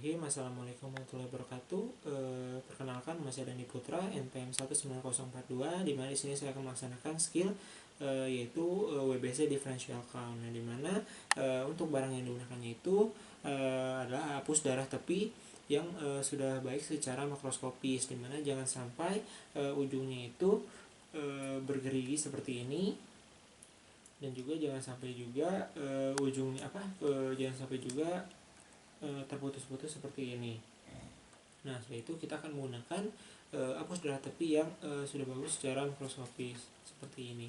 Bismillahirrahmanirrahim. Assalamualaikum warahmatullahi wabarakatuh. Perkenalkan, masih Dani Putra, NPM 19042. Di mana di sini saya akan melaksanakan skill yaitu WBC differential count. Nah, di mana untuk barang yang digunakannya itu adalah hapus darah tepi yang sudah baik secara makroskopis, di mana jangan sampai ujungnya itu bergerigi seperti ini, dan juga jangan sampai juga ujungnya jangan sampai juga terputus-putus seperti ini. Nah, setelah itu kita akan menggunakan hapus darah tepi yang sudah bagus secara mikroskopis seperti ini.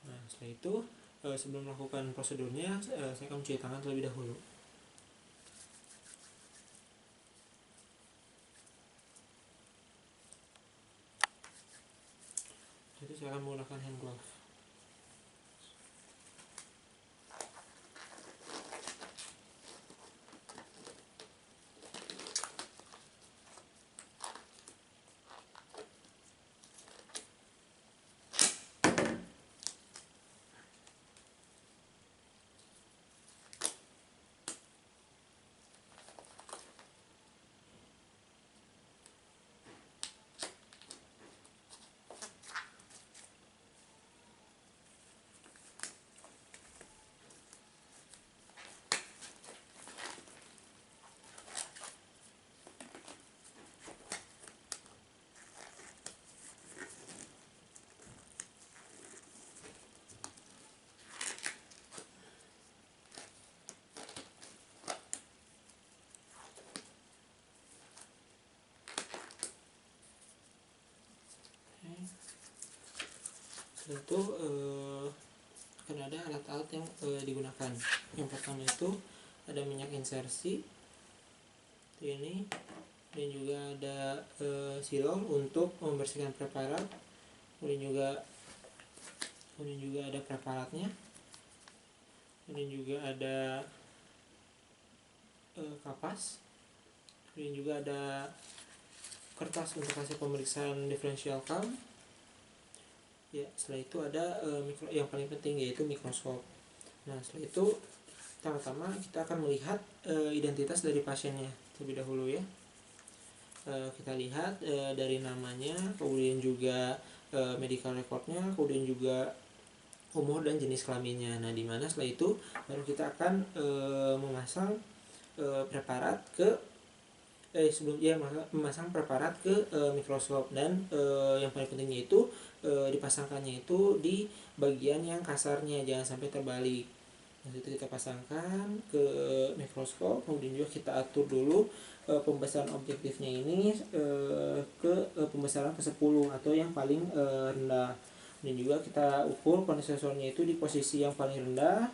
Nah, setelah itu sebelum melakukan prosedurnya, saya akan mencuci tangan terlebih dahulu. Jadi saya akan menggunakan hand glove. Setelah itu akan ada alat-alat yang digunakan. Yang pertama itu ada minyak insersi ini, dan juga ada silol untuk membersihkan preparat, kemudian juga ada preparatnya, kemudian juga ada kapas, kemudian juga ada kertas untuk hasil pemeriksaan differential count. Ya, setelah itu ada yang paling penting, yaitu mikroskop. Nah, setelah itu pertama kita akan melihat identitas dari pasiennya terlebih dahulu ya. Kita lihat dari namanya, kemudian juga medical recordnya, kemudian juga umur dan jenis kelaminnya. Nah, dimana setelah itu baru kita akan memasang preparat ke memasang preparat ke mikroskop, dan yang paling pentingnya itu dipasangkannya itu di bagian yang kasarnya, jangan sampai terbalik. Nah, itu kita pasangkan ke mikroskop, kemudian juga kita atur dulu pembesaran objektifnya ini ke pembesaran ke-10 atau yang paling rendah. Dan juga kita ukur kondensatornya itu di posisi yang paling rendah,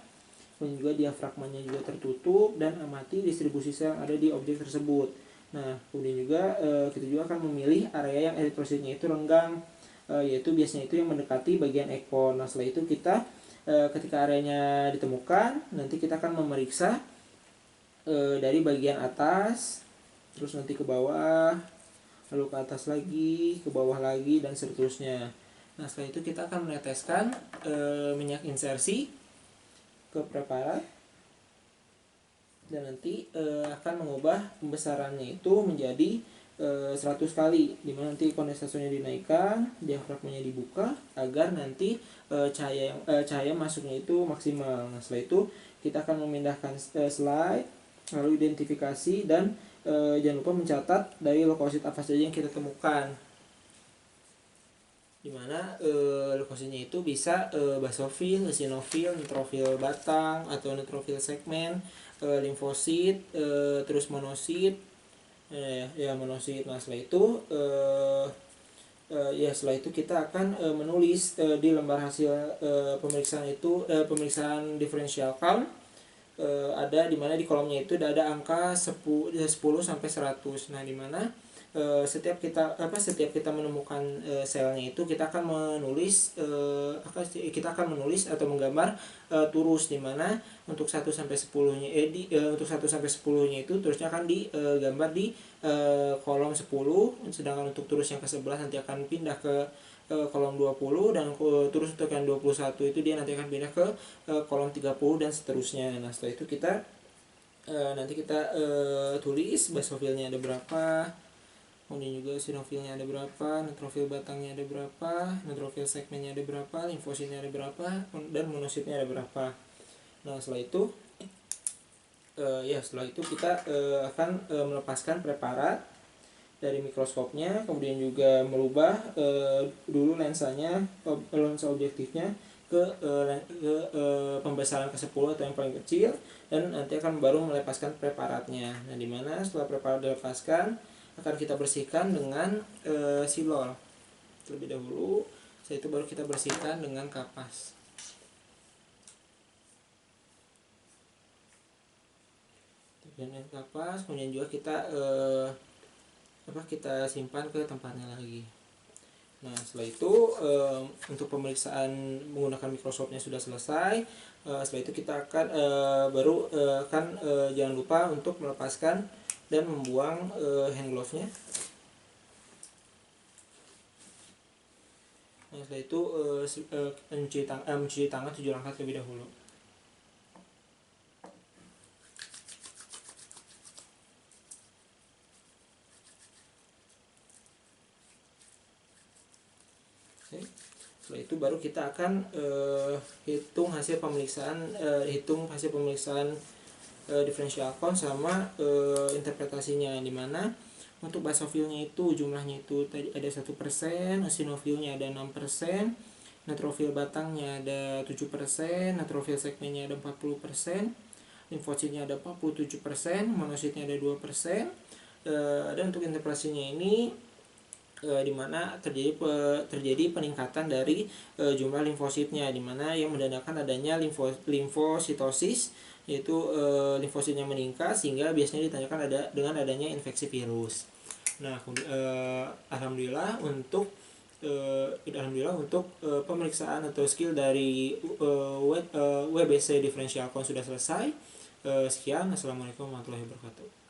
kemudian juga diafragmanya juga tertutup, dan amati distribusi sel yang ada di objek tersebut. Nah, kemudian juga kita juga akan memilih area yang eritrositnya itu renggang, yaitu biasanya itu yang mendekati bagian ekor. Nah, setelah itu kita ketika areanya ditemukan, nanti kita akan memeriksa dari bagian atas, terus nanti ke bawah, lalu ke atas lagi, ke bawah lagi, dan seterusnya. Nah, setelah itu kita akan meneteskan minyak insersi ke preparat, dan nanti akan mengubah pembesarannya itu menjadi 100 kali, dimana nanti kondensatornya dinaikkan, diafragmanya dibuka agar nanti cahaya masuknya itu maksimal. Nah, setelah itu kita akan memindahkan slide, lalu identifikasi, dan jangan lupa mencatat dari leukosit apa saja yang kita temukan, dimana leukositnya itu bisa basofil, eosinofil, neutrofil batang atau neutrofil segmen, limfosit, terus monosit, monosit. Nah, setelah itu setelah itu kita akan menulis di lembar hasil pemeriksaan itu pemeriksaan differential count, ada dimana di kolomnya itu ada angka 10 sampai 100. Nah, dimana setiap kita menemukan selnya itu kita akan menulis atau menggambar turus, dimana untuk 1 sampai 10-nya untuk 1 sampai 10-nya itu terusnya akan digambar di kolom 10, sedangkan untuk turus yang ke-11 nanti akan pindah ke kolom 20, dan terus untuk yang 21 itu dia nanti akan pindah ke kolom 30, dan seterusnya. Nah, setelah itu kita nanti kita tulis basofilnya ada berapa, kemudian juga sinofilnya ada berapa, neutrofil batangnya ada berapa, neutrofil segmennya ada berapa, limfositnya ada berapa, dan monositnya ada berapa. Nah setelah itu kita akan melepaskan preparat dari mikroskopnya, kemudian juga merubah dulu lensanya, lensa objektifnya ke pembesaran ke-10 atau yang paling kecil, dan nanti akan baru melepaskan preparatnya. Nah dimana setelah preparat dilepaskan akan kita bersihkan dengan silol terlebih dahulu. Setelah itu baru kita bersihkan dengan kapas. Dengan kapas, kemudian juga kita simpan ke tempatnya lagi. Nah setelah itu untuk pemeriksaan menggunakan mikroskopnya sudah selesai. Setelah itu kita akan jangan lupa untuk melepaskan dan membuang hand glove-nya. Nah setelah itu mencuci tangan 7 langkah terlebih dahulu. Setelah itu baru kita akan hitung hasil pemeriksaan differential count sama interpretasinya, dimana untuk basofilnya itu jumlahnya itu tadi ada 1%, eosinofilnya ada 6%, neutrofil batangnya ada 7%, neutrofil segmennya ada 40%, limfositnya ada 47%, monositnya ada 2%. Dan untuk interpretasinya ini dimana terjadi peningkatan dari jumlah limfositnya, dimana yang menandakan adanya limfositosis, yaitu limfositnya meningkat sehingga biasanya ditandakan dengan adanya infeksi virus. Nah alhamdulillah untuk pemeriksaan atau skill dari WBC differential count sudah selesai. Sekian, assalamualaikum warahmatullahi wabarakatuh.